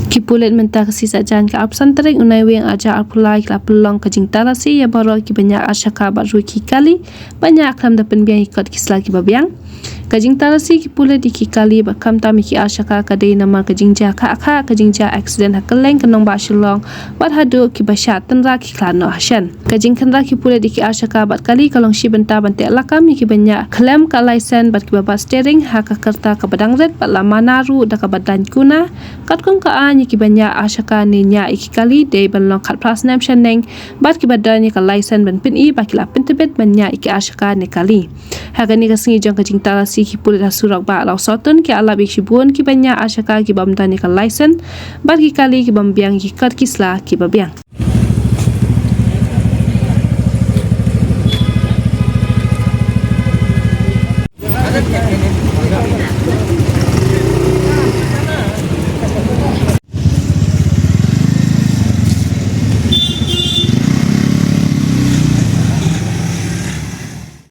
Kipulit mentah kasi sajan ke absan tering unai weng aja alpulai kila pelong kajing talasi ya baru ki banyak asyaka batru ki kali banyak aklam dapen biang ikut kisla ki babiang kajing talasi kipulit di ki kali bakam tami ki asyaka kadai nama kajing ja ka kajing ja accident hakeleng kenong ba shilong bat hadu ki basya tenra ki klano hasyan kajing kenra kipulit di ki asyaka bat kali kalong shi benta bante lakam ki banyak klaim ka license bat ki baba steering haka kerta ka badang red bat lama naru da ka badan kuna kat kong ka ki banyak asyaka ni nya iki kali day balong kat plas nam shaneng bat ki badan ka license ban pin i bakila pentebet banyak iki asyaka ni kali haga ni kasingi jong kajing talasi ki pulit hasurak ba law sotun ki ala bik shibun ki banyak asyaka ki bamdan ka license bat ki kali ki bambiang ki kat kisla ki babiang